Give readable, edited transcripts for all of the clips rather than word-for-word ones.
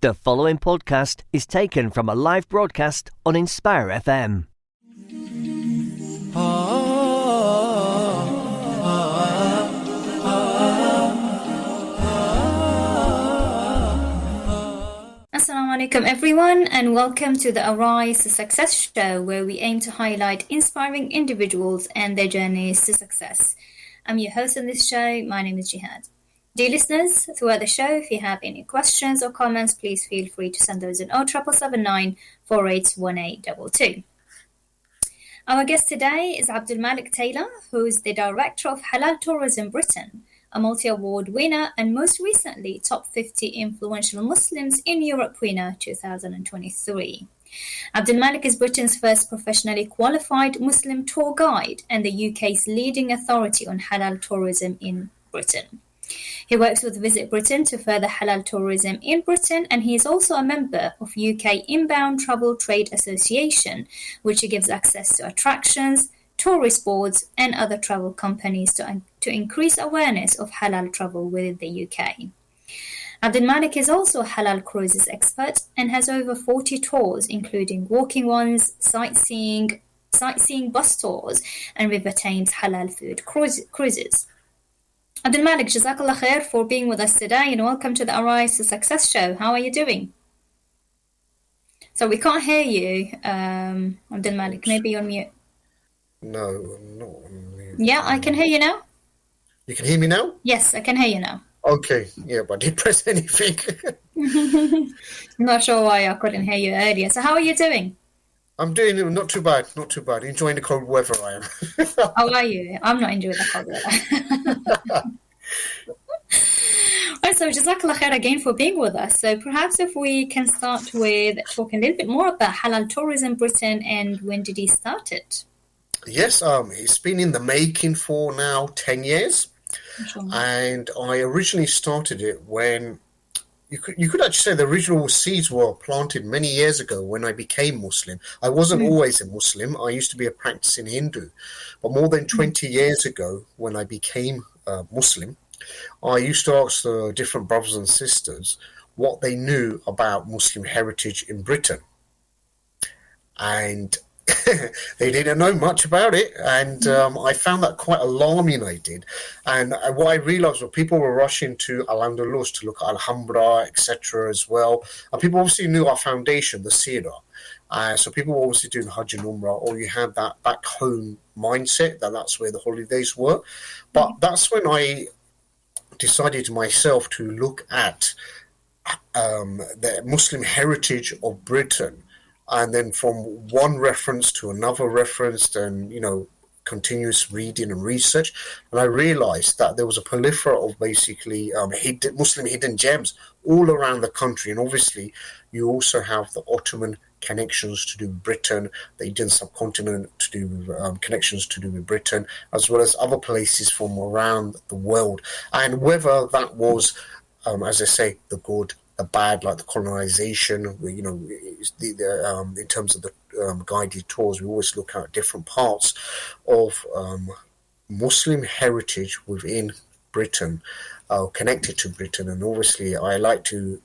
The following podcast is taken from a live broadcast on Inspire FM. Assalamu alaikum everyone, and welcome to the Arise to Success show, where we aim to highlight inspiring individuals and their journeys to success. I'm your host on this show. My name is Jihad. Dear listeners, throughout the show, if you have any questions or comments, please feel free to send those in 07779 481822. Our guest today is AbdulMaalik Tailor, who is the director of Halal Tourism Britain, a multi-award winner and most recently top 50 influential Muslims in Europre Winner 2023. AbdulMaalik is Britain's first professionally qualified Muslim tour guide and the UK's leading authority on halal tourism in Britain. He works with Visit Britain to further halal tourism in Britain, and he is also a member of UK Inbound Travel Trade Association, which gives access to attractions, tourist boards and other travel companies to increase awareness of halal travel within the UK. AbdulMaalik is also a halal cruises expert and has over 40 tours, including walking ones, sightseeing bus tours, and River Thames halal food cruises. AbdulMaalik, Jazakallah khair for being with us today, and welcome to the Arise to Success show. How are you doing? So we can't hear you, AbdulMaalik. Maybe you're on mute. No, I'm not on mute. Yeah, I can hear you now. You can hear me now? Yes, I can hear you now. Okay, yeah, but I didn't press anything. I'm not sure why I couldn't hear you earlier. So how are you doing? I'm doing not too bad. Enjoying the cold weather, I am. How are you? I'm not enjoying the cold weather. Right, so Jazakallah khair again for being with us. So perhaps if we can start with talking a little bit more about Halal Tourism Britain and when did he start it? Yes, it's been in the making for now 10 years. And I originally started it when you could actually say the original seeds were planted many years ago when I became Muslim. I wasn't always a Muslim. I used to be a practicing Hindu. But more than 20 years ago, when I became Muslim, I used to ask the different brothers and sisters what they knew about Muslim heritage in Britain. And they didn't know much about it, and I found that quite alarming. I did, and what I realised was people were rushing to Al-Andalus to look at Alhambra, etc. as well, and people obviously knew our foundation, the Seerah. So people were obviously doing Hajj and Umrah, or you had that back home mindset that's where the holidays were. But that's when I decided myself to look at the Muslim heritage of Britain. And then from one reference to another reference, and continuous reading and research, and I realised that there was a plethora of basically Muslim hidden gems all around the country. And obviously, you also have the Ottoman connections to do with Britain, the Indian subcontinent to do with connections to do with Britain, as well as other places from around the world. And whether that was, as I say, the good, the bad, like the colonization, in terms of the guided tours, we always look at different parts of Muslim heritage within Britain, connected to Britain. And obviously, I like to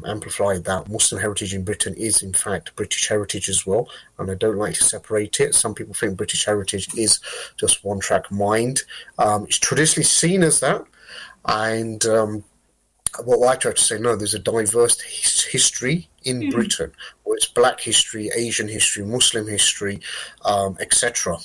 amplify that Muslim heritage in Britain is, in fact, British heritage as well. And I don't like to separate it. Some people think British heritage is just one-track mind. It's traditionally seen as that. And what I try to say, no, there's a diverse history in Britain, where it's Black history, Asian history, Muslim history, etc.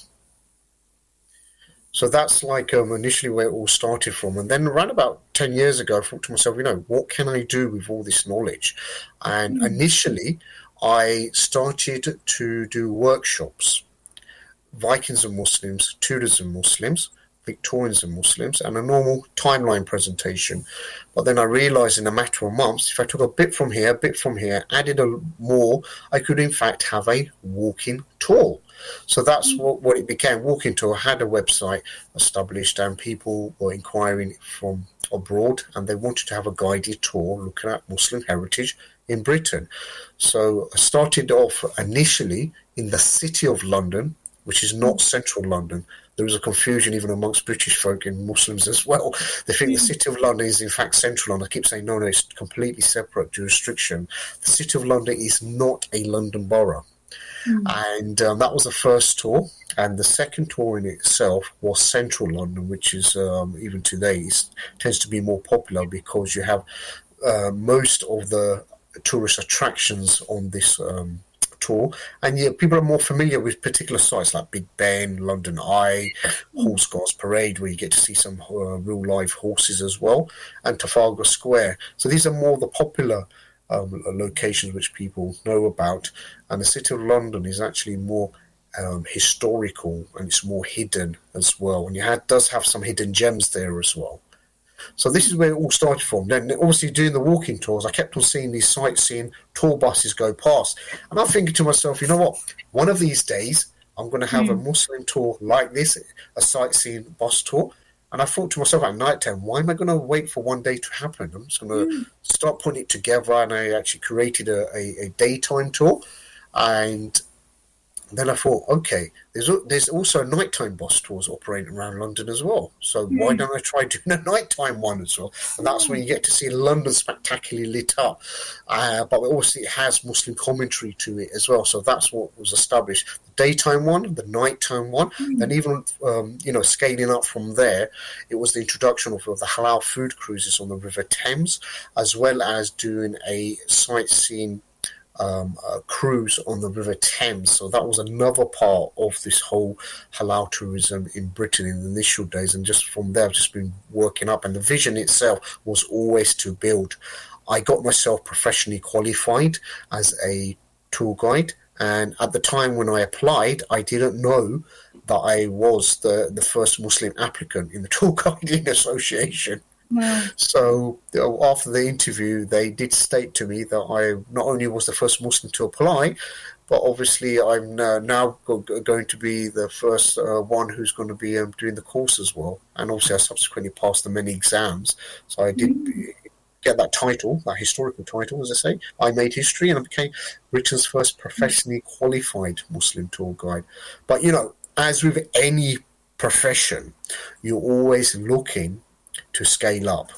So that's like initially where it all started from. And then around about 10 years ago, I thought to myself, what can I do with all this knowledge? And initially, I started to do workshops, Vikings and Muslims, Tudors and Muslims, Victorians and Muslims, and a normal timeline presentation. But then I realized in a matter of months, if I took a bit from here, added more, I could in fact have a walking tour. So that's what it became. Walking tour. I had a website established, and people were inquiring from abroad, and they wanted to have a guided tour looking at Muslim heritage in Britain. So I started off initially in the City of London, which is not central London, there is a confusion even amongst British folk and Muslims as well. They think the City of London is in fact central London. I keep saying, no, it's completely separate jurisdiction. The City of London is not a London borough. And that was the first tour. And the second tour in itself was Central London, which is, even today, tends to be more popular because you have most of the tourist attractions on this tour, and people are more familiar with particular sites like Big Ben, London Eye, Horse Guards Parade, where you get to see some real live horses as well, and Trafalgar Square. So these are more the popular locations which people know about, and the City of London is actually more historical, and it's more hidden as well, and does have some hidden gems there as well. So this is where it all started from. Then obviously doing the walking tours, I kept on seeing these sightseeing tour buses go past. And I'm thinking to myself, you know what? One of these days, I'm going to have a Muslim tour like this, a sightseeing bus tour. And I thought to myself at night time, why am I going to wait for one day to happen? I'm just going to start putting it together. And I actually created a daytime tour. And then I thought, okay, there's also nighttime bus tours operating around London as well. So why don't I try doing a nighttime one as well? And that's when you get to see London spectacularly lit up. But obviously it has Muslim commentary to it as well. So that's what was established. The daytime one, the nighttime one, then even, scaling up from there, it was the introduction of the halal food cruises on the River Thames, as well as doing a sightseeing cruise on the River Thames. So that was another part of this whole halal tourism in Britain in the initial days, and just from there I've just been working up, and the vision itself was always to build. I got myself professionally qualified as a tour guide, and at the time when I applied, I didn't know that I was the first Muslim applicant in the tour guiding association. Wow. So after the interview, they did state to me that I not only was the first Muslim to apply, but obviously I'm now going to be the first one who's going to be doing the course as well. And obviously I subsequently passed the many exams. So I did get that title, that historical title, as I say. I made history and I became Britain's first professionally qualified Muslim tour guide. But, as with any profession, you're always looking to scale up,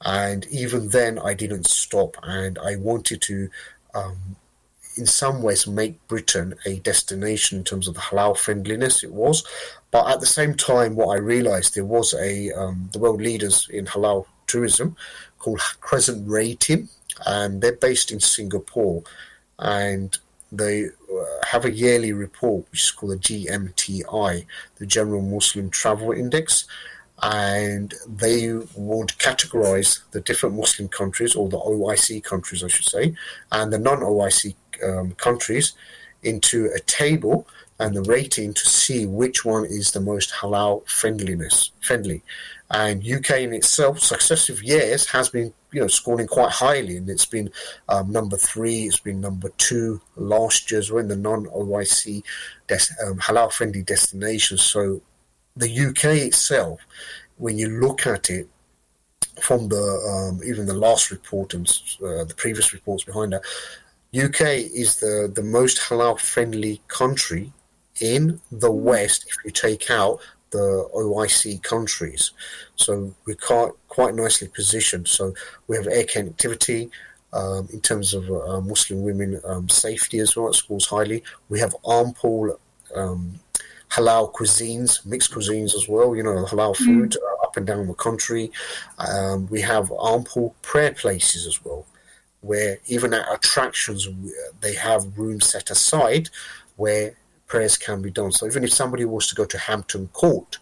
and even then I didn't stop, and I wanted to in some ways make Britain a destination in terms of the halal friendliness it was. But at the same time, what I realized, there was the world leaders in halal tourism called Crescent Rating, and they're based in Singapore, and they have a yearly report which is called the GMTI, the General Muslim Travel Index. And they would categorize the different Muslim countries, or the OIC countries, I should say, and the non-OIC countries into a table and the rating to see which one is the most halal friendly. And UK in itself, successive years, has been scoring quite highly, and it's been number 3, it's been number 2 last year as well in the non-OIC halal friendly destinations. So the UK itself, when you look at it from the even the last report and the previous reports behind that, UK is the most halal friendly country in the West if you take out the OIC countries. So we're quite nicely positioned. So we have air connectivity. In terms of Muslim women safety as well, it scores highly. We have ample halal cuisines, mixed cuisines as well, halal food up and down the country. We have ample prayer places as well, where even at attractions, they have rooms set aside where prayers can be done. So even if somebody was to go to Hampton Court,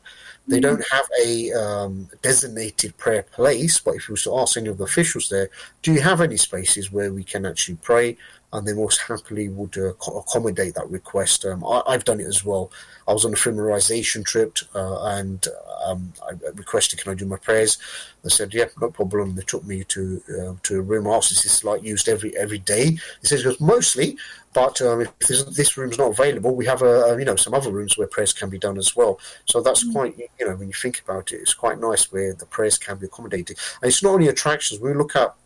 they don't have a designated prayer place, but if you was to ask any of the officials there, do you have any spaces where we can actually pray? And they most happily would accommodate that request. I've done it as well. I was on a familiarization trip and I requested, can I do my prayers? They said, yeah, no problem. They took me to a room. I asked, is this like used every day? He says, mostly, but if this room's not available, we have some other rooms where prayers can be done as well. So that's quite, when you think about it, it's quite nice where the prayers can be accommodated. And it's not only attractions. We look at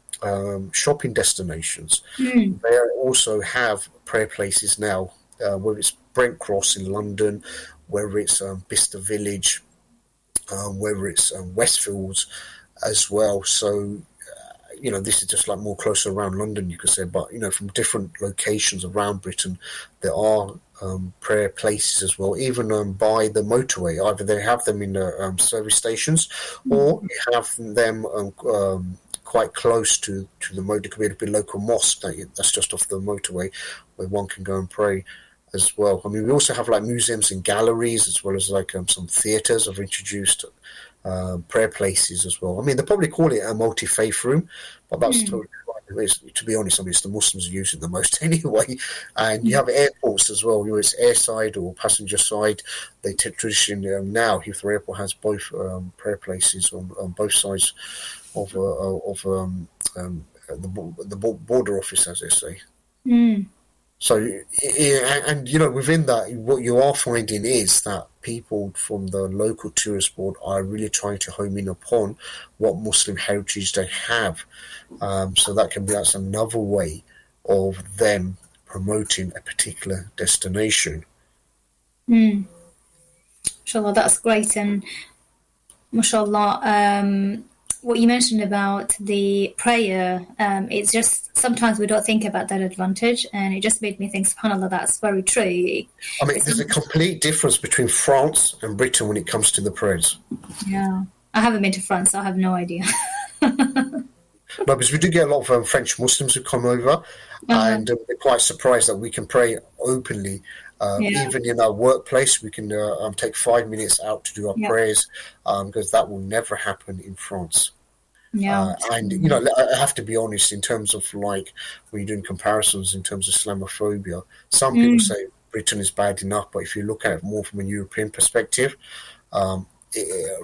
shopping destinations. They also have prayer places now, whether it's Brent Cross in London, whether it's Bicester Village, whether it's Westfields as well. So, this is just like more closer around London, you could say. But, from different locations around Britain, there are prayer places as well, even by the motorway. Either they have them in the service stations, or you have them quite close to the motorway. There could be a local mosque that's just off the motorway where one can go and pray as well. I mean, we also have like museums and galleries, as well as like some theatres have introduced prayer places as well. I mean, they probably call it a multi-faith room, but that's totally fine. To be honest, I mean, it's the Muslims who use it the most anyway. And you have airports as well, whether it's airside or passenger side. They traditionally now Heathrow Airport has both prayer places on both sides of the border office, as they say. So, and within that, what you are finding is that people from the local tourist board are really trying to home in upon what Muslim heritage they have. So that's another way of them promoting a particular destination. Mashallah, that's great. And mashallah, what you mentioned about the prayer, it's just sometimes we don't think about that advantage, and it just made me think, subhanAllah, that's very true. I mean, there's a complete difference between France and Britain when it comes to the prayers. Yeah. I haven't been to France, so I have no idea. No, because we do get a lot of French Muslims who come over, and they're quite surprised that we can pray openly. Even in our workplace, we can take 5 minutes out to do our prayers, because that will never happen in France. And I have to be honest, in terms of like when you're doing comparisons in terms of Islamophobia, some people say Britain is bad enough, but if you look at it more from a European perspective,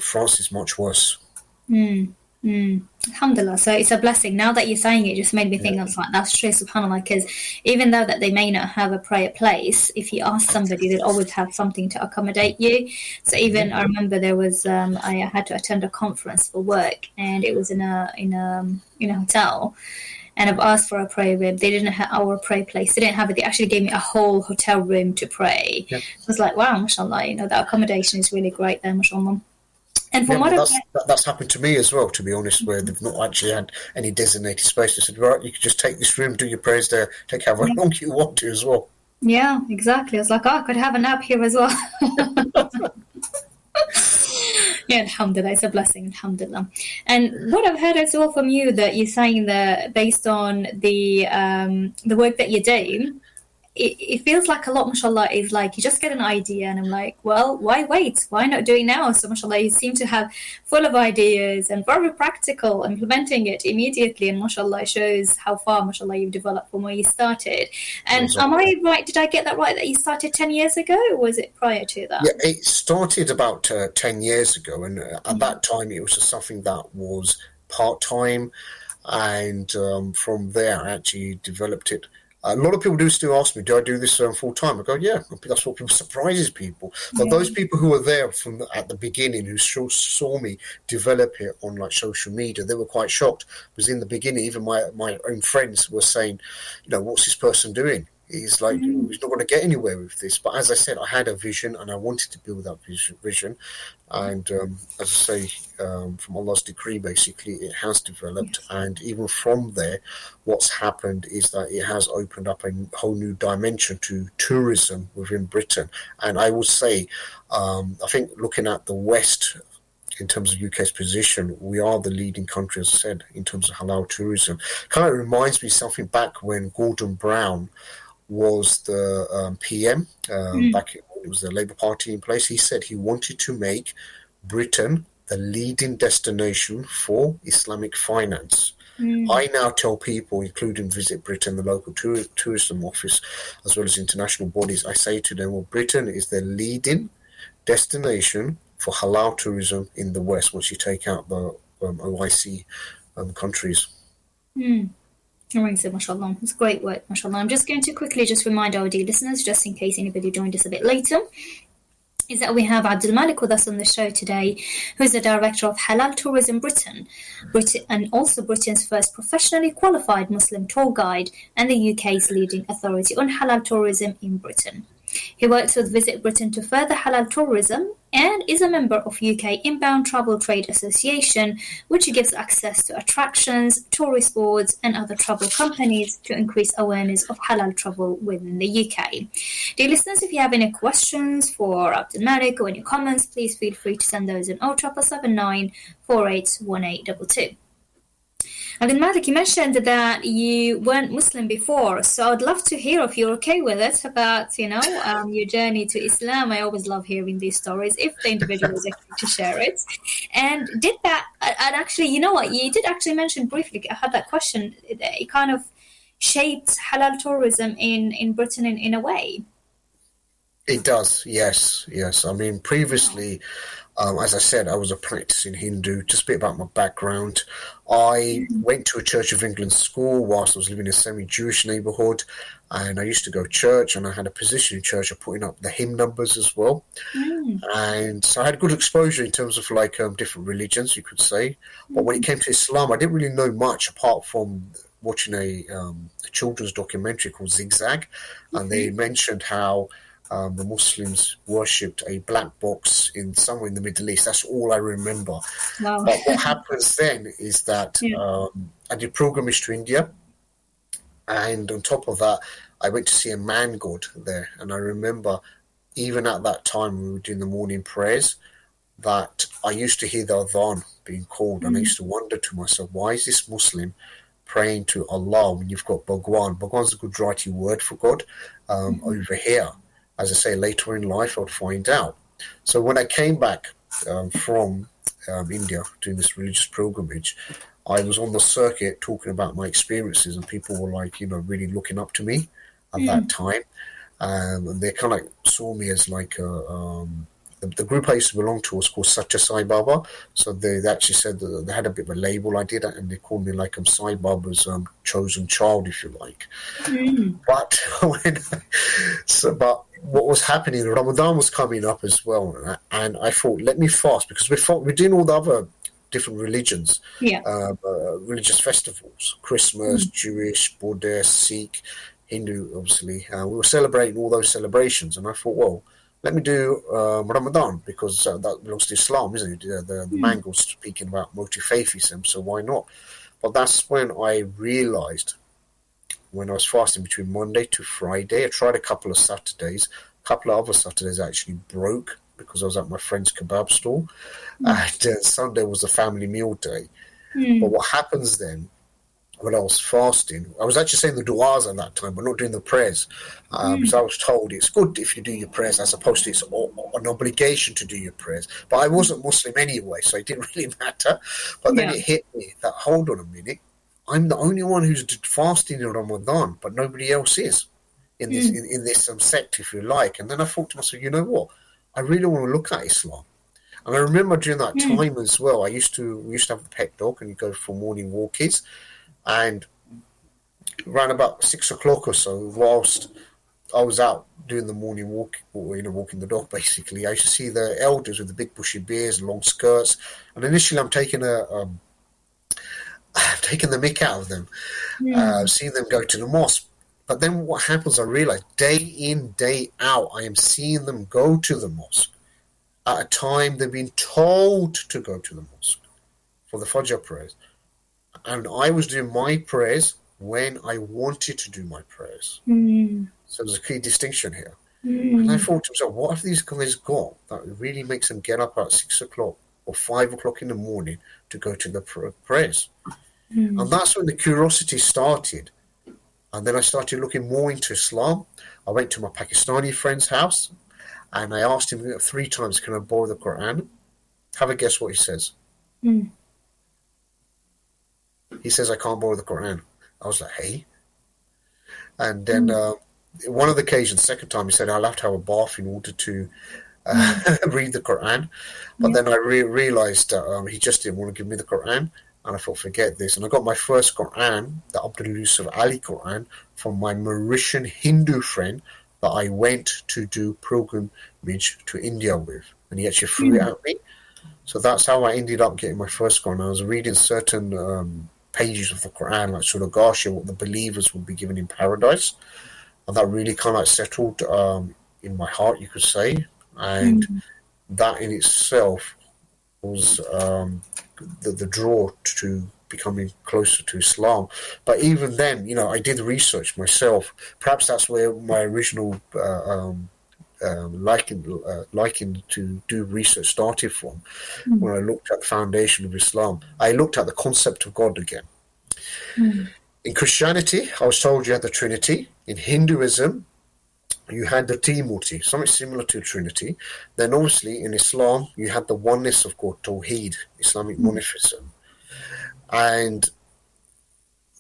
France is much worse. Alhamdulillah. So it's a blessing. Now that you're saying it, just made me think, I was like, that's true, subhanAllah, because even though that they may not have a prayer place, if you ask somebody, they'll always have something to accommodate you. So even I remember there was I had to attend a conference for work, and it was in a hotel, and I've asked for a prayer room. They didn't have our prayer place. They didn't have it. They actually gave me a whole hotel room to pray. I was like, wow, mashallah, that accommodation is really great there, mashallah. And from that's happened to me as well, to be honest, where they've not actually had any designated space. They said, right, you can just take this room, do your prayers there, take however long you want to as well. Yeah, exactly. I was like, I could have a nap here as well. Yeah, alhamdulillah, it's a blessing, alhamdulillah. And what I've heard as well from you, that you're saying that based on the work that you do, it feels like a lot, mashallah, is like you just get an idea, and I'm like, well, why wait? Why not do it now? So, mashallah, you seem to have full of ideas and very practical, implementing it immediately, and mashallah, shows how far, mashallah, you've developed from where you started. And am I right? Did I get that right, that you started 10 years ago, or was it prior to that? Yeah, it started about 10 years ago, and at that time it was just something that was part-time, and from there I actually developed it. A lot of people do still ask me, do I do this full time? I go, yeah, that's what surprises people. But those people who were there at the beginning, who saw me develop it on like social media, they were quite shocked. Because in the beginning, even my own friends were saying, what's this person doing? He's like, he's not going to get anywhere with this. But as I said, I had a vision, and I wanted to build that vision. And as I say, from Allah's decree, basically, it has developed. And even from there, what's happened is that it has opened up a whole new dimension to tourism within Britain. And I would say, I think looking at the West, in terms of UK's position, we are the leading country, as I said, in terms of halal tourism. Kind of reminds me something back when Gordon Brown was the PM, back when it was the Labour Party in place. He said he wanted to make Britain the leading destination for Islamic finance. I now tell people, including Visit Britain, the local tourism office, as well as international bodies, I say to them, well, Britain is the leading destination for halal tourism in the West, once you take out the OIC countries. Amazing, mashallah. It's great work, mashallah. I'm just going to quickly just remind our dear listeners, just in case anybody joined us a bit later, is that we have AbdulMaalik with us on the show today, who's the director of Halal Tourism Britain, and also Britain's first professionally qualified Muslim tour guide, and the UK's leading authority on halal tourism in Britain. He works with Visit Britain to further halal tourism and is a member of UK Inbound Travel Trade Association, which gives access to attractions, tourist boards and other travel companies to increase awareness of halal travel within the UK. Dear listeners, if you have any questions for AbdulMaalik or any comments, please feel free to send those in 07779 481822. AbdulMaalik, you mentioned that you weren't Muslim before, so I'd love to hear if you're okay with it about, your journey to Islam. I always love hearing these stories if the individual is okay to share it. And did that, and actually, you know what, you did actually mention briefly, I had that question, it kind of shaped halal tourism in Britain in a way. It does, yes. I mean, previously, as I said, I was a practicing Hindu. Just a bit about my background. I went to a Church of England school whilst I was living in a semi-Jewish neighbourhood, and I used to go to church, and I had a position in church of putting up the hymn numbers as well. And so I had good exposure in terms of different religions, you could say. But when it came to Islam, I didn't really know much apart from watching a children's documentary called Zigzag, and they mentioned how the Muslims worshipped a black box somewhere in the Middle East. That's all I remember. Wow. But what happens then is that I did pilgrimage to India, and on top of that, I went to see a man god there. And I remember, even at that time, we were doing the morning prayers, that I used to hear the adhan being called, and I used to wonder to myself, why is this Muslim praying to Allah when you've got Bhagwan? Bhagwan's a Gujarati word for God over here. As I say, later in life, I would find out. So when I came back from India doing this religious pilgrimage, I was on the circuit talking about my experiences, and people were really looking up to me at that time. And they kind of saw me as the group I used to belong to was called Satya Sai Baba. So they actually said that they had a bit of a label I did, and they called me Sai Baba's chosen child, if you like. But what was happening, Ramadan was coming up as well, and I thought, let me fast, because we're doing all the other different religions, religious festivals, Christmas, Jewish, Buddhist, Sikh, Hindu, obviously. We were celebrating all those celebrations, and I thought, well, let me do Ramadan, because that belongs to Islam, isn't it? The Mangals speaking about multi-faithism, so why not? But that's when I realised, when I was fasting between Monday to Friday, I tried a couple of Saturdays. A couple of other Saturdays I actually broke because I was at my friend's kebab stall. And Sunday was a family meal day. But what happens then, when I was fasting, I was actually saying the du'as at that time, but not doing the prayers. Because I was told it's good if you do your prayers, as opposed to it's an obligation to do your prayers. But I wasn't Muslim anyway, so it didn't really matter. But then it hit me that, hold on a minute, I'm the only one who's fasting in Ramadan, but nobody else is in this in this sect, if you like. And then I thought to myself, you know what? I really want to look at Islam. And I remember during that time as well, we used to have a pet dog, and you go for morning walkies. And around about 6 o'clock or so, whilst I was out doing the morning walk, walking the dog, basically, I used to see the elders with the big bushy beards, long skirts. And initially, I'm taking the mick out of them, seeing them go to the mosque. But then what happens, I realize, day in, day out, I am seeing them go to the mosque at a time they've been told to go to the mosque for the Fajr prayers. And I was doing my prayers when I wanted to do my prayers. So there's a key distinction here. And I thought to myself, what have these guys got that really makes them get up at 6 o'clock or 5 o'clock in the morning to go to the prayers? And that's when the curiosity started. And then I started looking more into Islam. I went to my Pakistani friend's house, and I asked him 3 times, can I borrow the Quran? Have a guess what he says. He says, I can't borrow the Quran. I was like, hey. And then one of the occasions, second time, he said, I'll have to have a bath in order to read the Quran. But then I realised he just didn't want to give me the Quran. And I thought, forget this. And I got my first Quran, the AbdulMaalik Quran, from my Mauritian Hindu friend that I went to do pilgrimage to India with. And he actually threw it at me. So that's how I ended up getting my first Quran. I was reading certain pages of the Quran, like Surah Ghashiyah, what the believers will be given in paradise. And that really kind of settled in my heart, you could say, and that in itself was the draw to becoming closer to Islam. But even then, I did research myself. Perhaps that's where my original liking to do research started from. When I looked at the foundation of Islam, I looked at the concept of God again. In Christianity, I was told you had the Trinity. In Hinduism, you had the Trimurti, something similar to Trinity. Then obviously in Islam, you had the oneness of God, Tawheed, Islamic monotheism. And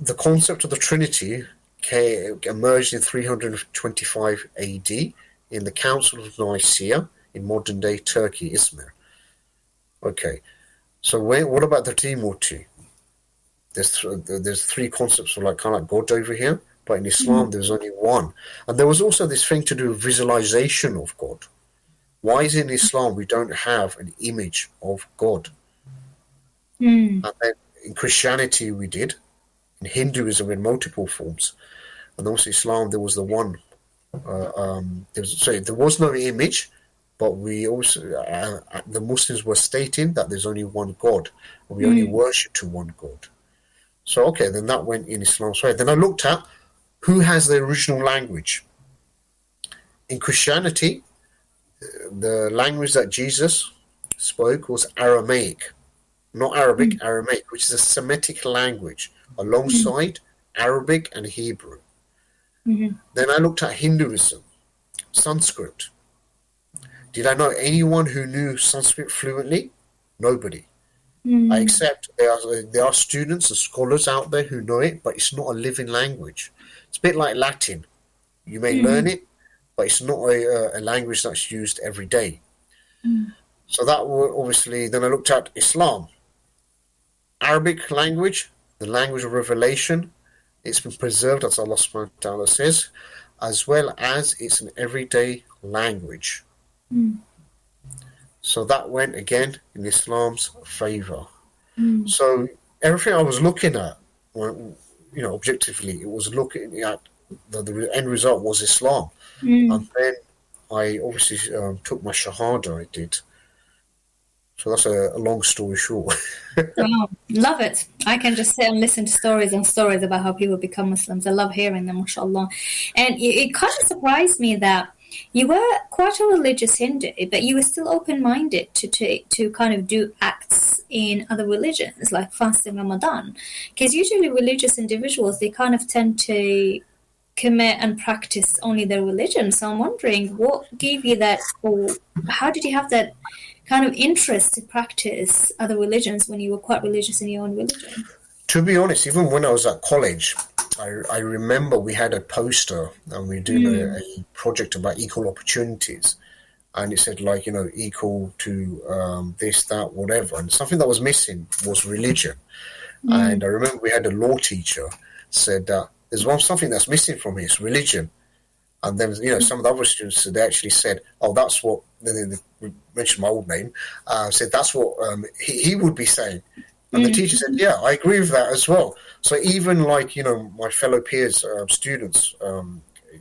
the concept of the Trinity emerged in 325 AD in the Council of Nicaea in modern-day Turkey, Izmir. Okay, so what about the Trimurti? There's three concepts of kind of like God over here, but in Islam there's only one. And there was also this thing to do with visualization of God. Why is it in Islam we don't have an image of God? And then in Christianity we did. In Hinduism in multiple forms. And also Islam there was the one. There was no image, but we also the Muslims were stating that there's only one God, and we only worship to one God. So okay, then that went in Islam's way. Then I looked at who has the original language. In Christianity, the language that Jesus spoke was Aramaic, not Arabic, Aramaic, which is a Semitic language alongside Arabic and Hebrew. Then I looked at Hinduism, Sanskrit. Did I know anyone who knew Sanskrit fluently? Nobody. I accept there are students and scholars out there who know it, but it's not a living language. It's a bit like Latin. You may learn it, but it's not a language that's used every day. So that obviously, then I looked at Islam. Arabic language, the language of revelation, it's been preserved, as Allah subhanahu wa ta'ala says, as well as it's an everyday language. So that went again in Islam's favor. So everything I was looking at, objectively, it was looking at the end result was Islam. And then I obviously took my Shahada, I did. So that's a long story short. Wow, love it. I can just sit and listen to stories and stories about how people become Muslims. I love hearing them, mashallah. And it kind of surprised me that you were quite a religious Hindu, but you were still open-minded to kind of do acts in other religions, like fasting Ramadan. Because usually religious individuals, they kind of tend to commit and practice only their religion. So I'm wondering, what gave you that, or how did you have that kind of interest to practice other religions when you were quite religious in your own religion? To be honest, even when I was at college, I remember we had a poster and we were doing a project about equal opportunities. And it said equal to this, that, whatever. And something that was missing was religion. And I remember we had a law teacher said that there's something that's missing from here, it's religion. And then, some of the other students, they actually said, oh, that's what, then they mentioned my old name, said that's what he would be saying. And the teacher said, yeah, I agree with that as well. So even my fellow peers, students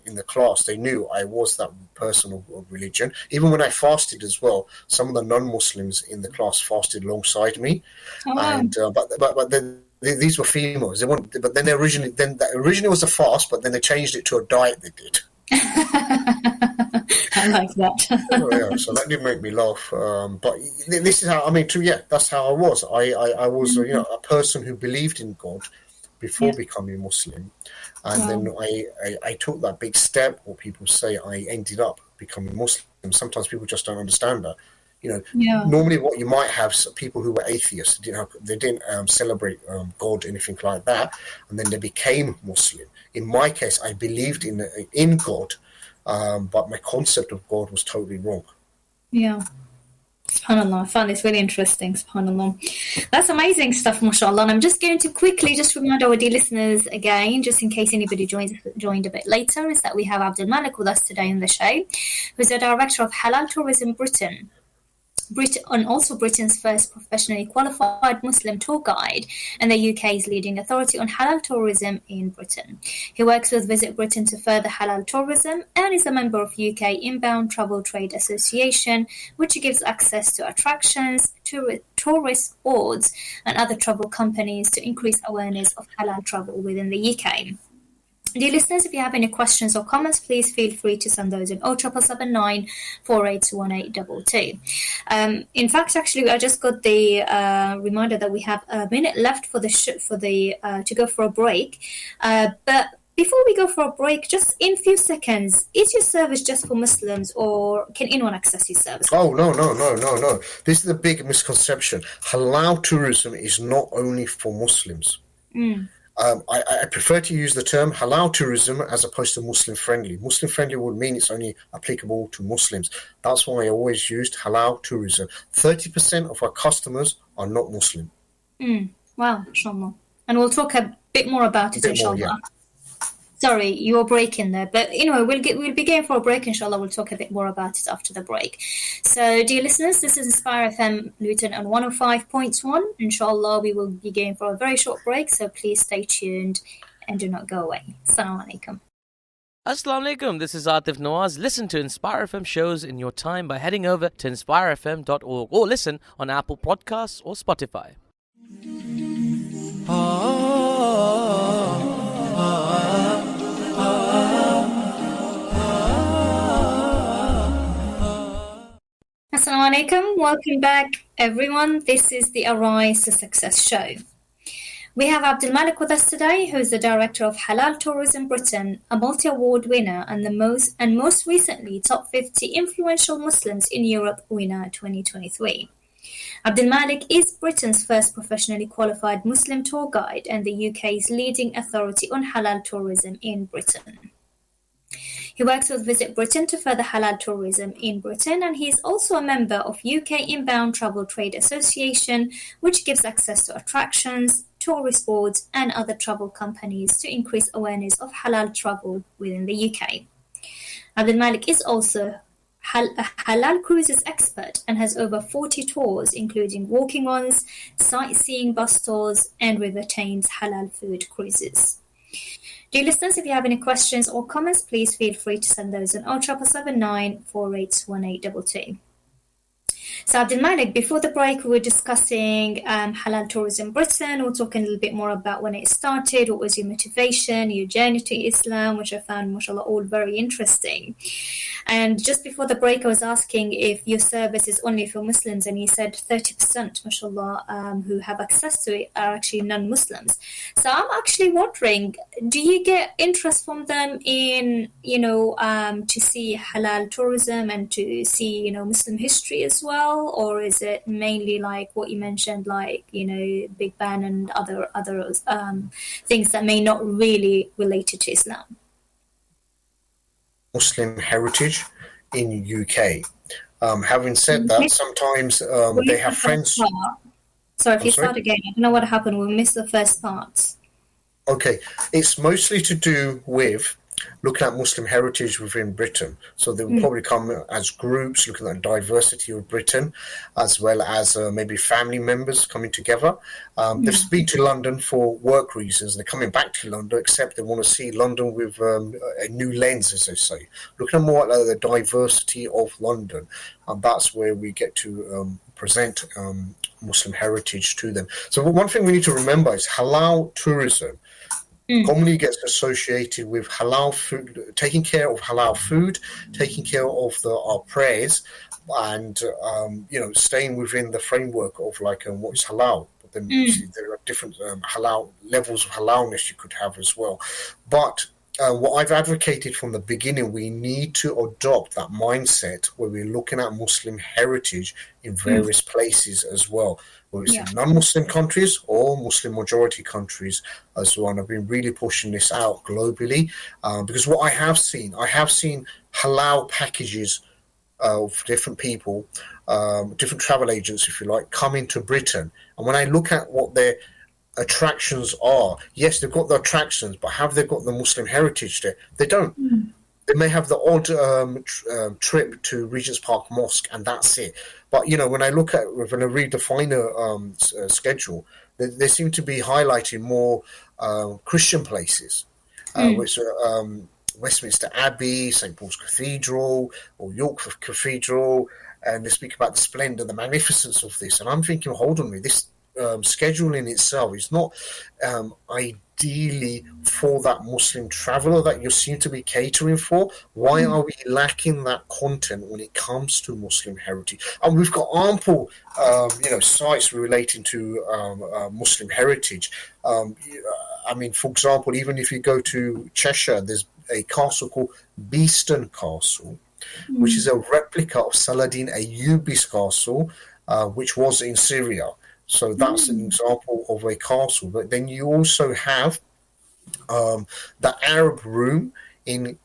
in the class, they knew I was that person of religion. Even when I fasted as well, some of the non-Muslims in the class fasted alongside me. Oh, wow. And but then these were females. They weren't, but then originally was a fast, but then they changed it to a diet. They did. I like that. Yeah, so that did make me laugh. But this is how that's how I was. I was a person who believed in God before becoming Muslim, and then I took that big step. What people say, I ended up becoming Muslim. Sometimes people just don't understand that. Normally what you might have people who were atheists, they didn't celebrate God, anything like that, and then they became Muslim. In my case, I believed in God, but my concept of God was totally wrong. Yeah. SubhanAllah, I found this really interesting, SubhanAllah. That's amazing stuff, mashallah. And I'm just going to quickly just remind our dear listeners again, just in case anybody joined a bit later, is that we have AbdulMaalik with us today on the show, who's the director of Halal Tourism Britain. and also Britain's first professionally qualified Muslim tour guide and the UK's leading authority on halal tourism in Britain. He works with Visit Britain to further halal tourism and is a member of UK Inbound Travel Trade Association, which gives access to attractions, tourist boards and other travel companies to increase awareness of halal travel within the UK. Dear listeners, if you have any questions or comments, please feel free to send those in 07779 481822. In fact, actually, I just got the reminder that we have a minute left for to go for a break. But before we go for a break, just in a few seconds, is your service just for Muslims or can anyone access your service? Oh, no. This is a big misconception. Halal tourism is not only for Muslims. I prefer to use the term halal tourism as opposed to Muslim friendly. Muslim friendly would mean it's only applicable to Muslims. That's why I always used halal tourism. 30% of our customers are not Muslim. Wow, inshallah. And we'll talk a bit more about it, inshallah. Yeah. Sorry, you were breaking there, but anyway, we'll be going for a break. Inshallah, we'll talk a bit more about it after the break. So, dear listeners, this is Inspire FM Luton on 105.1. Inshallah, we will be going for a very short break, so please stay tuned and do not go away. Assalamu alaikum. Assalamu alaikum, this is Atif Nawaz. Listen to Inspire FM shows in your time by heading over to inspirefm.org or listen on Apple Podcasts or Spotify. Assalamu alaikum. Welcome back, everyone. This is the Arise to Success show. We have AbdulMaalik with us today, who is the director of Halal Tourism Britain, a multi-award winner and most recently top 50 influential Muslims in Europe winner 2023. AbdulMaalik is Britain's first professionally qualified Muslim tour guide and the UK's leading authority on halal tourism in Britain. He works with Visit Britain to further halal tourism in Britain, and he is also a member of UK Inbound Travel Trade Association, which gives access to attractions, tourist boards and other travel companies to increase awareness of halal travel within the UK. AbdulMaalik is also a halal cruises expert and has over 40 tours, including walking ones, sightseeing bus tours, and River Thames halal food cruises. Dear listeners, if you have any questions or comments, please feel free to send those on 07779 481822. So AbdulMaalik, before the break, we were discussing Halal Tourism Britain. We're talking a little bit more about when it started, what was your motivation, your journey to Islam, which I found, mashallah, all very interesting. And just before the break, I was asking if your service is only for Muslims, and you said 30%, mashallah, who have access to it are actually non-Muslims. So I'm actually wondering, do you get interest from them in, to see halal tourism and to see, Muslim history as well? Or is it mainly like what you mentioned, like, Big Ben and other things that may not really related to Islam? Muslim heritage in UK. Having said that, sometimes they have friends. Sorry, if you start again, I don't know what happened. We missed the first part. Okay, it's mostly to do with looking at Muslim heritage within Britain. So they will probably come as groups, looking at the diversity of Britain, as well as maybe family members coming together. They've been to London for work reasons. They're coming back to London, except they want to see London with a new lens, as they say. Looking more at the diversity of London. And that's where we get to present Muslim heritage to them. So one thing we need to remember is halal tourism commonly gets associated with halal food, taking care of halal food, taking care of our prayers, and staying within the framework of what is halal. But then there are different halal levels of halalness you could have as well. But what I've advocated from the beginning, we need to adopt that mindset where we're looking at Muslim heritage in various places as well, whether it's in non-Muslim countries or Muslim majority countries as well. And I've been really pushing this out globally because what I have seen halal packages of different people, different travel agents, if you like, come into Britain. And when I look at what their attractions are, yes, they've got the attractions, but have they got the Muslim heritage there? They don't. They may have the odd trip to Regent's Park Mosque, and that's it. But when I read the finer schedule, they seem to be highlighting more Christian places, which are Westminster Abbey, St Paul's Cathedral, or York Cathedral, and they speak about the splendor, the magnificence of this. And I'm thinking, hold on a minute, this schedule in itself is not ideally for that Muslim traveller that you seem to be catering for. Why are we lacking that content when it comes to Muslim heritage? And we've got ample, sites relating to Muslim heritage. I mean, for example, even if you go to Cheshire, there's a castle called Beeston Castle, which is a replica of Saladin Ayyubi's castle, which was in Syria. So that's an example of a castle. But then you also have the Arab Room in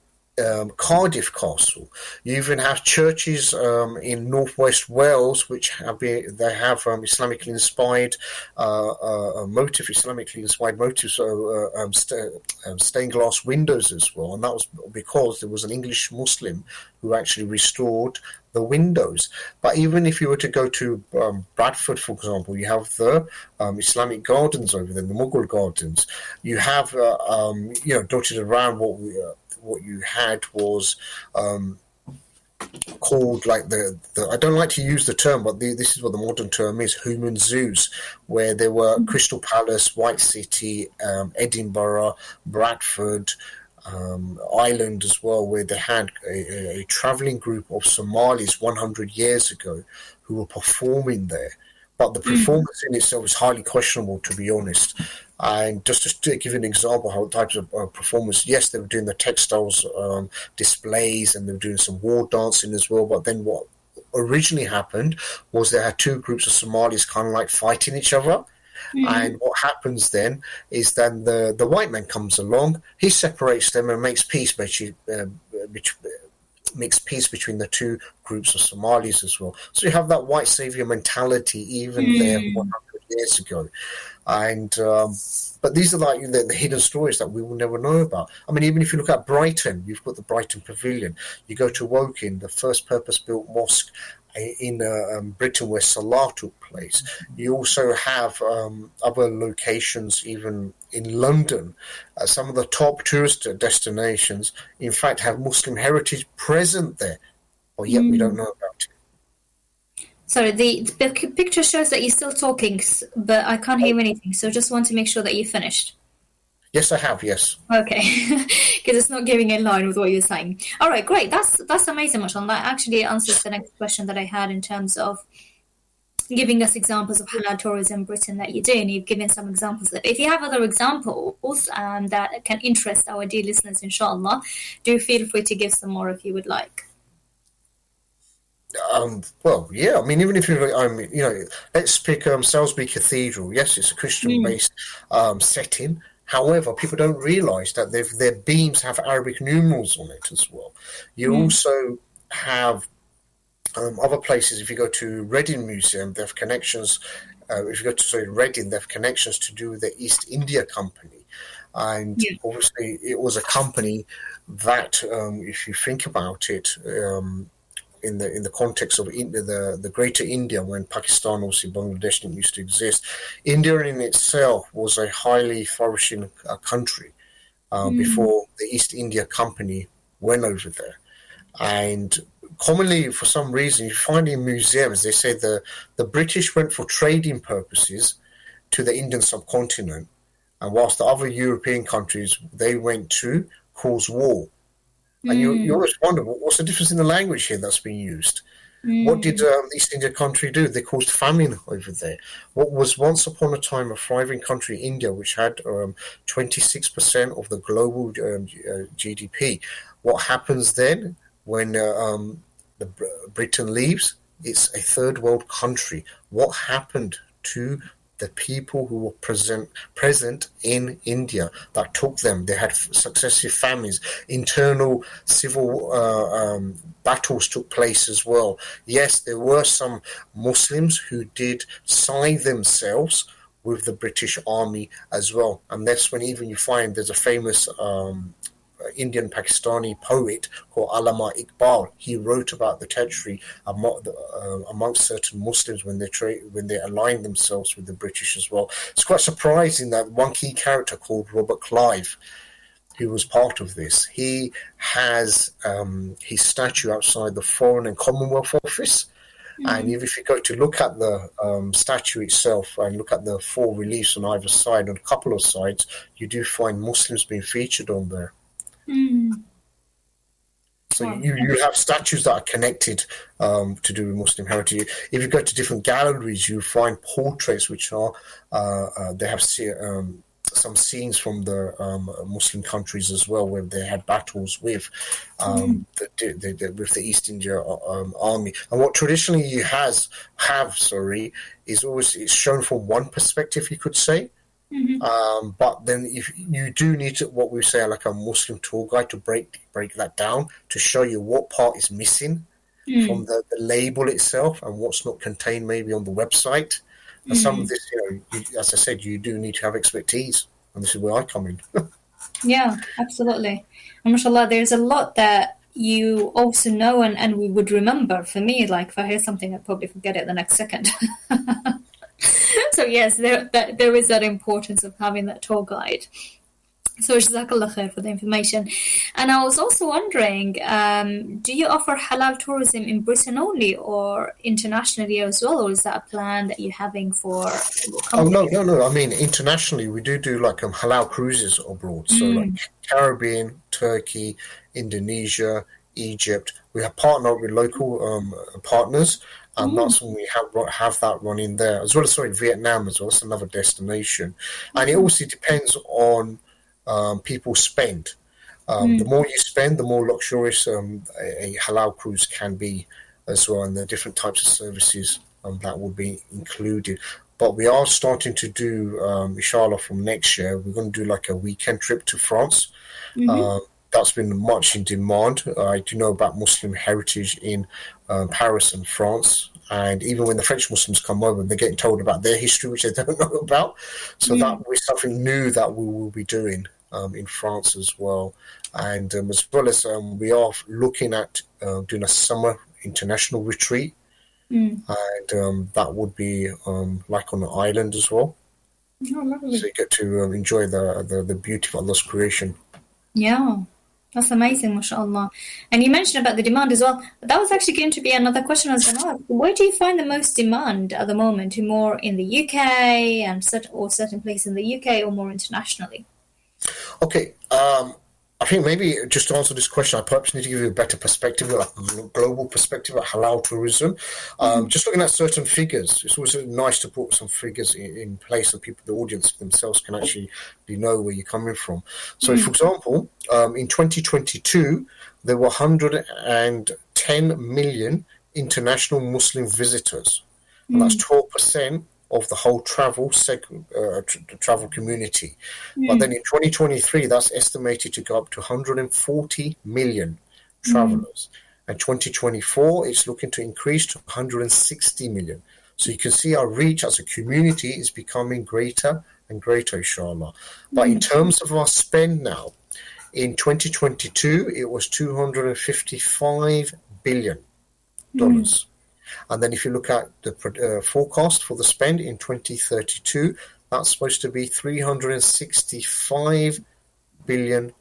Cardiff Castle. You even have churches in northwest Wales which have Islamically inspired motifs, stained glass windows as well. And that was because there was an English Muslim who actually restored the windows. But even if you were to go to Bradford, for example, you have the Islamic gardens over there, the Mughal gardens. You have dotted around what you had was called like the I don't like to use the term, but this is what the modern term is, human zoos, where there were Crystal Palace, White City, Edinburgh, Bradford, Ireland as well, where they had a travelling group of Somalis 100 years ago who were performing there. But the performance in itself is highly questionable, to be honest. And just to give you an example how types of performance, yes, they were doing the textiles displays and they were doing some war dancing as well. But then what originally happened was they had two groups of Somalis kind of like fighting each other. And what happens then is then the white man comes along, he separates them and makes peace between the two groups of Somalis as well. So you have that white savior mentality even there 100 years ago. And but these are like the hidden stories that we will never know about. I mean, even if you look at Brighton, you've got the Brighton Pavilion. You go to Woking, the first purpose-built mosque in Britain where Salah took place. You also have other locations even in London. Some of the top tourist destinations, in fact, have Muslim heritage present there, but yet we don't know about it. Sorry, the picture shows that you're still talking, but I can't hear anything, so just want to make sure that you finished. Yes, I have, yes. Okay, because it's not giving in line with what you're saying. All right, great. That's amazing, Mashallah. That actually answers the next question that I had in terms of giving us examples of Halal Tourism Britain that you do, and you've given some examples. That if you have other examples that can interest our dear listeners, inshallah, do feel free to give some more if you would like. Well, yeah. I mean, even if let's pick Salisbury Cathedral. Yes, it's a Christian-based setting. However, people don't realise that their beams have Arabic numerals on it as well. You also have other places. If you go to Reading Museum, they have connections. If you go to Reading, they have connections to do with the East India Company. And obviously, it was a company that, if you think about it, in the context of the Greater India, when Pakistan, obviously Bangladesh didn't used to exist, India in itself was a highly flourishing country before the East India Company went over there. And commonly, for some reason, you find in museums, they say the British went for trading purposes to the Indian subcontinent, and whilst the other European countries, they went to cause war. And you always wonder, what's the difference in the language here that's being used? What did the East India country do? They caused famine over there. What was once upon a time a thriving country, India, which had 26% of the global GDP. What happens then when Britain leaves? It's a third world country. What happened to the people who were present in India that took them? They had successive famines, internal civil battles took place as well. Yes, there were some Muslims who did side themselves with the British Army as well, and that's when even you find there's a famous Indian Pakistani poet called Allama Iqbal. He wrote about the territory amongst certain Muslims when they aligned themselves with the British as well. It's quite surprising that one key character called Robert Clive, who was part of this, he has his statue outside the Foreign and Commonwealth Office. And if you go to look at the statue itself and look at the 4 reliefs on either side, on a couple of sides, you do find Muslims being featured on there. So you have statues that are connected to do with Muslim heritage. If you go to different galleries, you find portraits which are they have some scenes from the Muslim countries as well, where they had battles with the East India Army. And what traditionally you have is always it's shown from one perspective, you could say. But then if you do need to, what we say, like a Muslim tour guide to break that down to show you what part is missing from the label itself and what's not contained maybe on the website. And some of this, as I said, you do need to have expertise, and this is where I come in. Yeah, absolutely. And mashallah, there's a lot that you also know and we would remember. For me, like if I hear something, I'd probably forget it the next second. So yes, there is that importance of having that tour guide. So Jazakallah khair for the information. And I was also wondering, do you offer halal tourism in Britain only or internationally as well? Or is that a plan that you're having for? Oh, no. I mean, internationally, we do like halal cruises abroad. So like Caribbean, Turkey, Indonesia, Egypt. We have partnered with local partners. And that's when we have that running there. As well as, Vietnam as well. It's another destination. And it also depends on people's spend. The more you spend, the more luxurious a halal cruise can be as well, and the different types of services that will be included. But we are starting to do, inshallah, from next year, we're going to do like a weekend trip to France. That's been much in demand. I do know about Muslim heritage in Paris and France. And even when the French Muslims come over, they're getting told about their history, which they don't know about. So that will be something new that we will be doing in France as well. And as well as we are looking at doing a summer international retreat. And that would be like on an island as well. So you get to enjoy the beauty of Allah's creation. Yeah. That's amazing, mashallah. And you mentioned about the demand as well. That was actually going to be another question I was going to ask. Where do you find the most demand at the moment? More in the UK and certain places in the UK or more internationally? Okay. I think maybe just to answer this question, I perhaps need to give you a better perspective, like a global perspective at halal tourism. Just looking at certain figures, it's always nice to put some figures in place so people, the audience themselves, can actually know where you're coming from. So, for example, in 2022, there were 110 million international Muslim visitors, and that's 12% of the whole travel travel community. But then in 2023, that's estimated to go up to 140 million travelers. And 2024, it's looking to increase to 160 million. So you can see our reach as a community is becoming greater and greater, inshallah. But in terms of our spend now, in 2022, it was $255 billion. And then if you look at the forecast for the spend in 2032, that's supposed to be $365 billion. At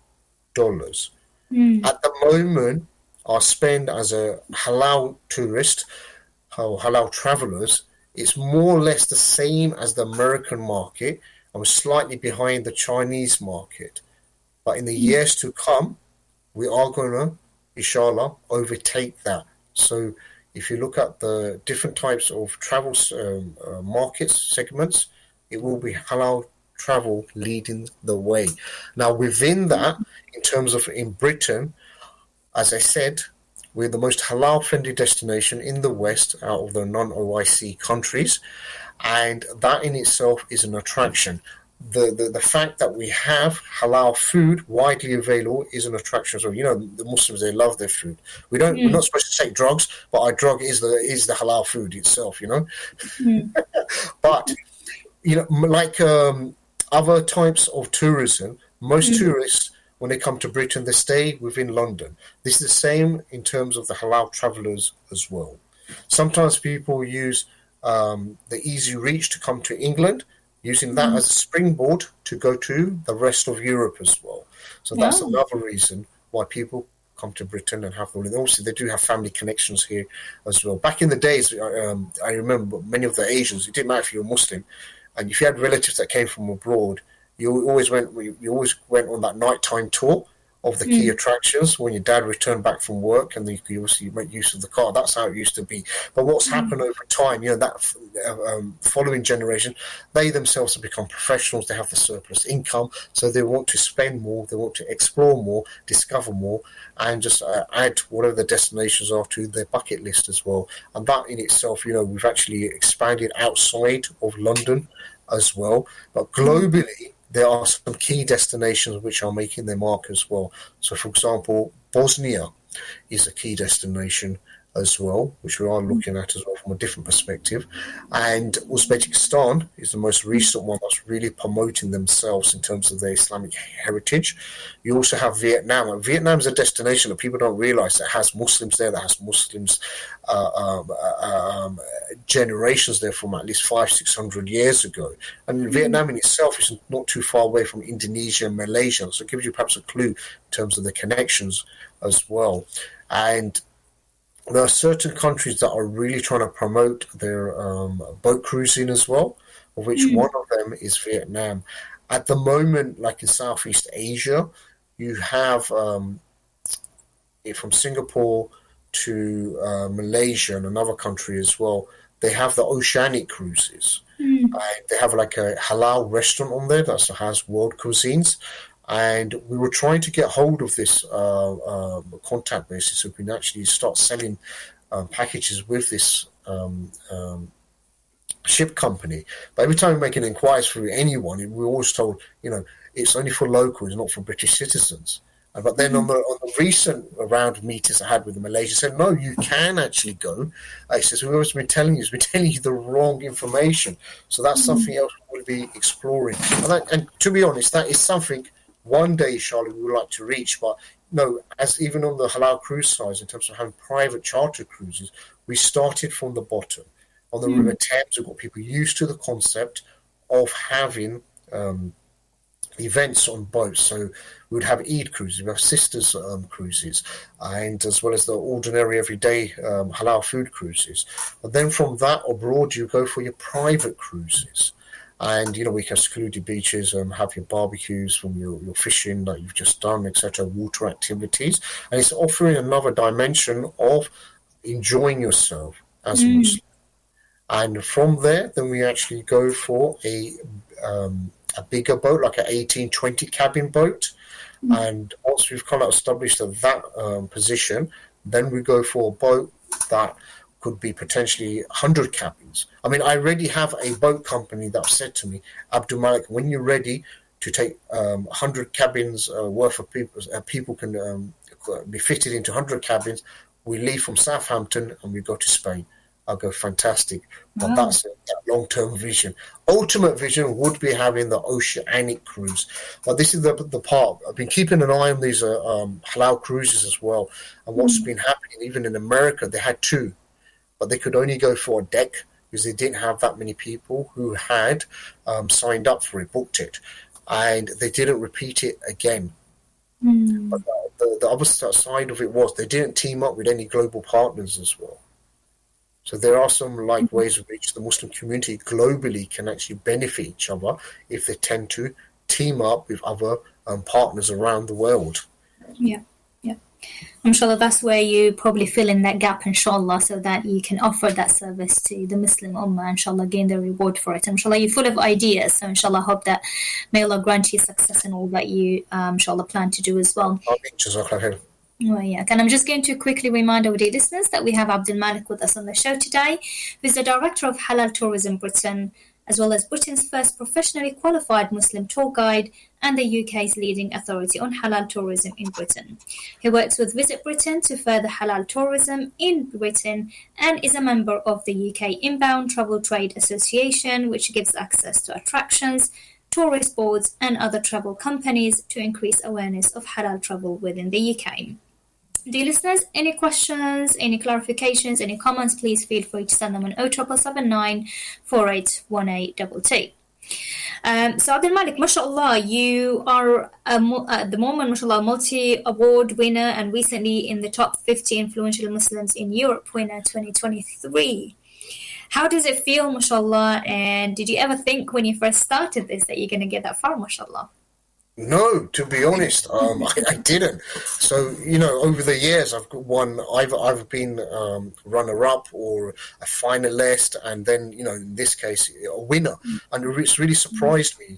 the moment, our spend as a halal tourist, or halal travelers, it's more or less the same as the American market, and we're slightly behind the Chinese market. But in the years to come, we are going to, inshallah, overtake that. So if you look at the different types of travel markets, segments, it will be halal travel leading the way. Now, within that, in terms of in Britain, as I said, we're the most halal-friendly destination in the West out of the non-OIC countries, and that in itself is an attraction. The fact that we have halal food widely available is an attraction. So the Muslims, they love their food. We're not supposed to take drugs, but our drug is the halal food itself. But like other types of tourism, most tourists, when they come to Britain, they stay within London. This is the same in terms of the halal travelers as well. Sometimes people use the easy reach to come to England, using that as a springboard to go to the rest of Europe as well. So that's another reason why people come to Britain and have the holiday. Obviously, they do have family connections here as well. Back in the days, I remember many of the Asians, it didn't matter if you were Muslim, and if you had relatives that came from abroad, you always went on that nighttime tour of the key attractions when your dad returned back from work, and then you could obviously make use of the car. That's how it used to be. But what's happened over time, that following generation, they themselves have become professionals. They have the surplus income, so they want to spend more, they want to explore more, discover more, and just add whatever the destinations are to their bucket list as well. And that in itself, we've actually expanded outside of London as well. But globally, there are some key destinations which are making their mark as well. So, for example, Bosnia is a key destination as well, which we are looking at as well from a different perspective. And Uzbekistan is the most recent one that's really promoting themselves in terms of their Islamic heritage. You also have Vietnam. And Vietnam is a destination that people don't realize that has Muslims there, that has Muslims generations there from at least 500-600 years ago. And Vietnam in itself is not too far away from Indonesia and Malaysia. So it gives you perhaps a clue in terms of the connections as well. And there are certain countries that are really trying to promote their boat cruising as well, of which one of them is Vietnam. At the moment, like in Southeast Asia, you have from Singapore to Malaysia and another country as well, they have the oceanic cruises. They have like a halal restaurant on there that has world cuisines. And we were trying to get hold of this contact basis so we can actually start selling packages with this ship company. But every time we make an inquiry through anyone, we're always told, it's only for locals, not for British citizens. But then on the recent round of meetings I had with the Malaysia, said, no, you can actually go. I says, we've always been telling you, the wrong information. So that's something else we'll be exploring. And to be honest, that is something one day, Charlotte, we would like to reach. But no, as even on the halal cruise side, in terms of having private charter cruises, we started from the bottom. On the River Thames, we've got people used to the concept of having events on boats. So we would have Eid cruises, we have sisters cruises, and as well as the ordinary everyday halal food cruises. But then from that abroad, you go for your private cruises. And, we can secluded beaches, have your barbecues from your fishing that you've just done, etc., water activities. And it's offering another dimension of enjoying yourself as a Muslim. And from there, then we actually go for a bigger boat, like an 18-20 cabin boat. And once we've kind of established that position, then we go for a boat that could be potentially 100 cabins. I mean, I already have a boat company that said to me, AbdulMaalik, when you're ready to take 100 cabins worth of people can be fitted into 100 cabins, we leave from Southampton and we go to Spain. I'll go, fantastic. But that's that long-term vision. Ultimate vision would be having the oceanic cruise. But this is the part. I've been keeping an eye on these halal cruises as well. And what's been happening, even in America, they had two. But they could only go for a deck because they didn't have that many people who had signed up for it, booked it, and they didn't repeat it again. But the other side of it was they didn't team up with any global partners as well. So there are some ways in which the Muslim community globally can actually benefit each other if they tend to team up with other partners around the world. Yeah. Inshallah, that's where you probably fill in that gap, inshallah, so that you can offer that service to the Muslim Ummah, inshallah, gain the reward for it. Inshallah, you're full of ideas, so inshallah, hope that may Allah grant you success in all that you, inshallah, plan to do as well. Well, yeah. And I'm just going to quickly remind our dear listeners that we have AbdulMaalik with us on the show today, who is the Director of Halal Tourism Britain, as well as Britain's first professionally qualified Muslim tour guide and the UK's leading authority on halal tourism in Britain. He works with Visit Britain to further halal tourism in Britain and is a member of the UK Inbound Travel Trade Association, which gives access to attractions, tourist boards, and other travel companies to increase awareness of halal travel within the UK. Dear listeners, any questions, any clarifications, any comments, please feel free to send them on 07779 481822. So AbdulMaalik, mashallah, you are at the moment, mashallah, multi-award winner and recently in the top 50 influential Muslims in Europe Winner 2023. How does it feel, mashallah, and did you ever think when you first started this that you're going to get that far, mashallah? No, to be honest, I didn't. So, over the years, I've been runner-up or a finalist, and then, in this case, a winner. And it's really surprised me.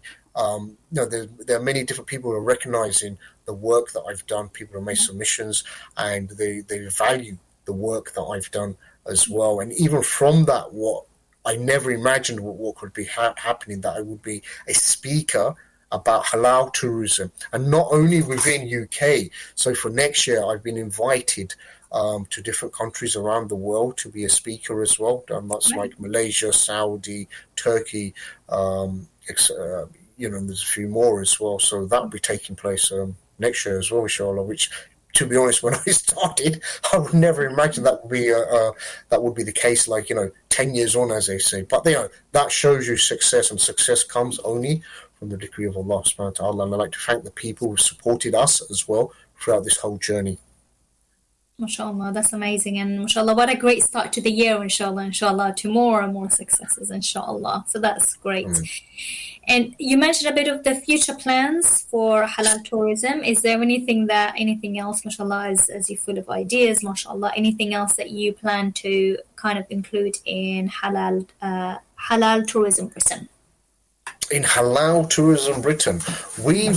There are many different people who are recognizing the work that I've done. People have made submissions, and they value the work that I've done as well. And even from that, what I never imagined what could be happening, that I would be a speaker about halal tourism, and not only within UK. So for next year, I've been invited to different countries around the world to be a speaker as well. That's like Malaysia, Saudi, Turkey, there's a few more as well. So that'll be taking place next year as well, inshallah, which, to be honest, when I started, I would never imagine that would be the case, 10 years on, as they say. But that shows you success, and success comes only from the decree of Allah subhanahu wa ta'ala. And I'd like to thank the people who supported us as well throughout this whole journey. MashaAllah, that's amazing. And mashallah, what a great start to the year, inshallah, to more and more successes, inshallah. So that's great. And you mentioned a bit of the future plans for halal tourism. Is there anything else, mashallah, as you're full of ideas, mashallah, anything else that you plan to kind of include in Halal Tourism Britain? In Halal Tourism Britain, we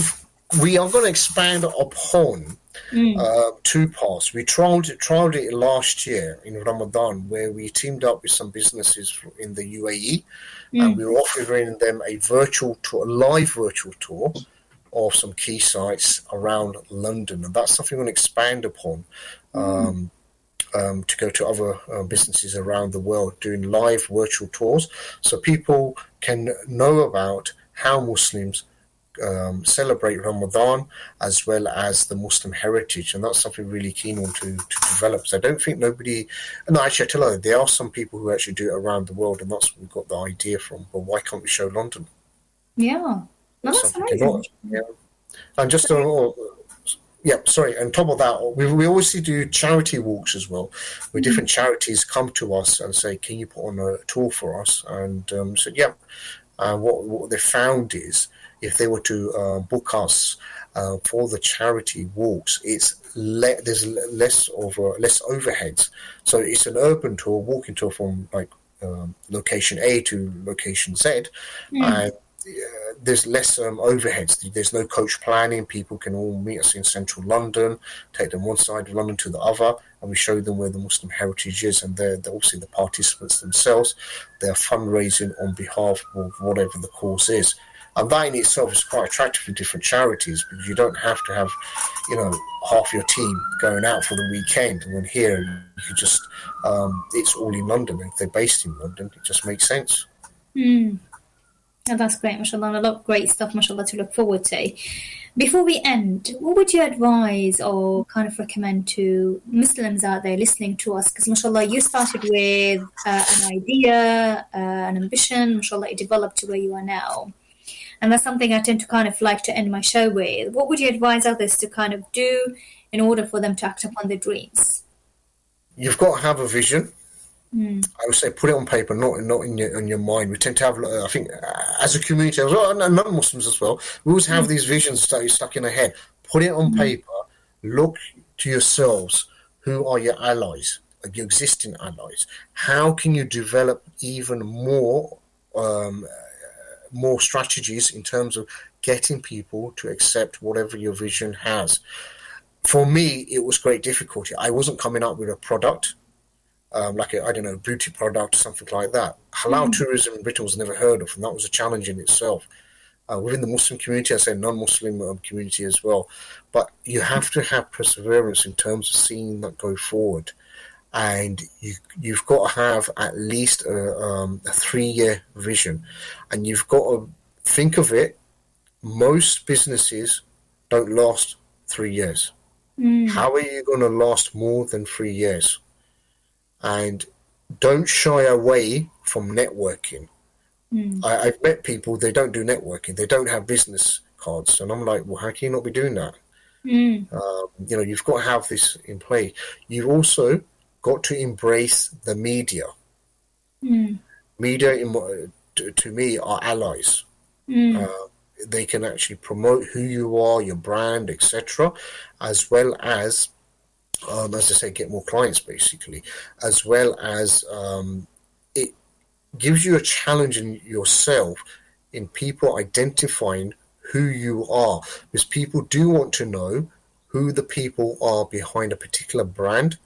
are going to expand upon two parts. We trialed it last year in Ramadan, where we teamed up with some businesses in the UAE, and we were offering them a live virtual tour of some key sites around London, and that's something we're going to expand upon. To go to other businesses around the world doing live virtual tours, so people can know about how Muslims celebrate Ramadan as well as the Muslim heritage, and that's something really keen on to develop. So I don't think actually I tell you, there are some people who actually do it around the world, and that's where we got the idea from. But why can't we show London? Yeah, that's amazing. Yeah, and just on top of that, we always do charity walks as well, where different charities come to us and say, can you put on a tour for us? And what they found is, if they were to book us for the charity walks, there's less overheads. So it's an urban tour, walking tour from location A to location Z, and there's less overheads. There's no coach planning. People can all meet us in central London, take them one side of London to the other, and we show them where the Muslim heritage is, and they're obviously the participants themselves. They're fundraising on behalf of whatever the cause is. And that in itself is quite attractive for different charities, because you don't have to have, half your team going out for the weekend. And then here, you could just, it's all in London. If they're based in London, it just makes sense. Oh, that's great, mashallah. A lot of great stuff, mashallah, to look forward to. Before we end, what would you advise or kind of recommend to Muslims out there listening to us? Because, mashallah, you started with an idea, an ambition, mashallah, it developed to where you are now. And that's something I tend to kind of like to end my show with. What would you advise others to kind of do in order for them to act upon their dreams? You've got to have a vision. I would say put it on paper, not in your mind. We tend to have, I think, as a community, as well, and non-Muslims as well, we always have these visions stuck in our head. Put it on paper. Look to yourselves. Who are your allies, your existing allies? How can you develop even more strategies in terms of getting people to accept whatever your vision has? For me, it was great difficulty. I wasn't coming up with a product. Beauty product or something like that. Halal tourism in Britain was never heard of, and that was a challenge in itself. Within the Muslim community, I say non-Muslim community as well. But you have to have perseverance in terms of seeing that go forward. And you've got to have at least a 3-year vision. And you've got to think of it most businesses don't last 3 years. How are you going to last more than 3 years? And don't shy away from networking. I've met people, they don't do networking. They don't have business cards. And I'm like, well, how can you not be doing that? You know, you've got to have this in play. You've also got to embrace the media. Media, to me, are allies. They can actually promote who you are, your brand, etc., as well as I say, get more clients, basically, as well as it gives you a challenge in yourself in people identifying who you are, because people do want to know who the people are behind a particular brand.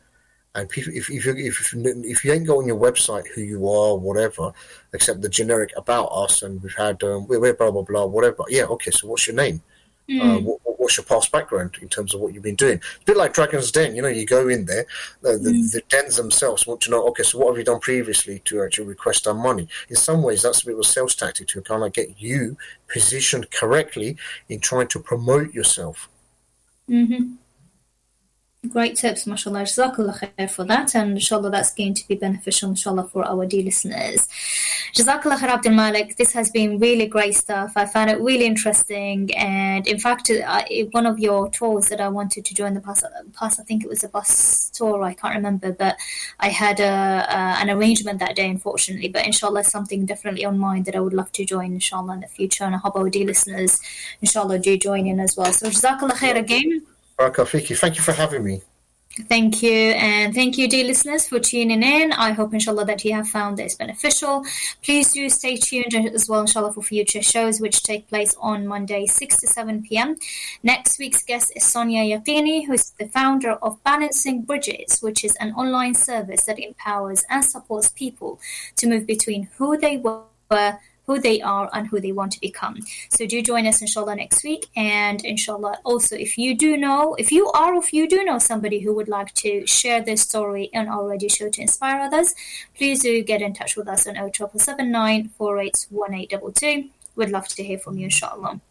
And people, if you ain't got on your website who you are, whatever, except the generic about us, and we've had we're blah blah blah, whatever. Yeah, okay. So what's your name? What's your past background in terms of what you've been doing? A bit like Dragon's Den, you know, you go in there, the dens themselves want to know, okay, so what have you done previously to actually request our money? In some ways, that's a bit of a sales tactic to kind of get you positioned correctly in trying to promote yourself. Great tips, mashallah. Jazakallah khair for that, and inshallah that's going to be beneficial, inshallah, for our dear listeners. Jazakallah khair, AbdulMaalik. This has been really great stuff. I found it really interesting, and in fact, one of your tours that I wanted to join the past, I think it was a bus tour, I can't remember, but I had an arrangement that day, unfortunately. But inshallah, something definitely on mind that I would love to join, inshallah, in the future, and I hope our dear listeners, inshallah, do join in as well. So Jazakallah khair again. Thank you for having me. Thank you, and thank you, dear listeners, for tuning in. I hope, inshallah, that you have found this beneficial. Please do stay tuned as well, inshallah, for future shows which take place on Monday, 6 to 7 p.m. Next week's guest is Sonia Yaqini, who is the founder of Balancing Bridges, which is an online service that empowers and supports people to move between who they were, who they are, and who they want to become. So do join us, inshallah, next week. And inshallah, also, if you do know somebody who would like to share their story on our radio show to inspire others, please do get in touch with us on 07779 481822. We'd love to hear from you, inshallah.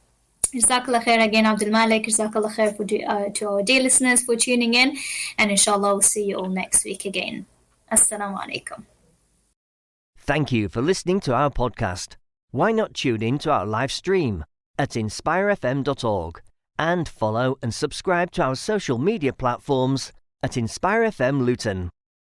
Jazakallah khair again, AbdulMaalik. Jazakallah khair to our dear listeners for tuning in. And inshallah, we'll see you all next week again. Assalamu alaikum. Thank you for listening to our podcast. Why not tune in to our live stream at inspirefm.org and follow and subscribe to our social media platforms at Inspire FM Luton.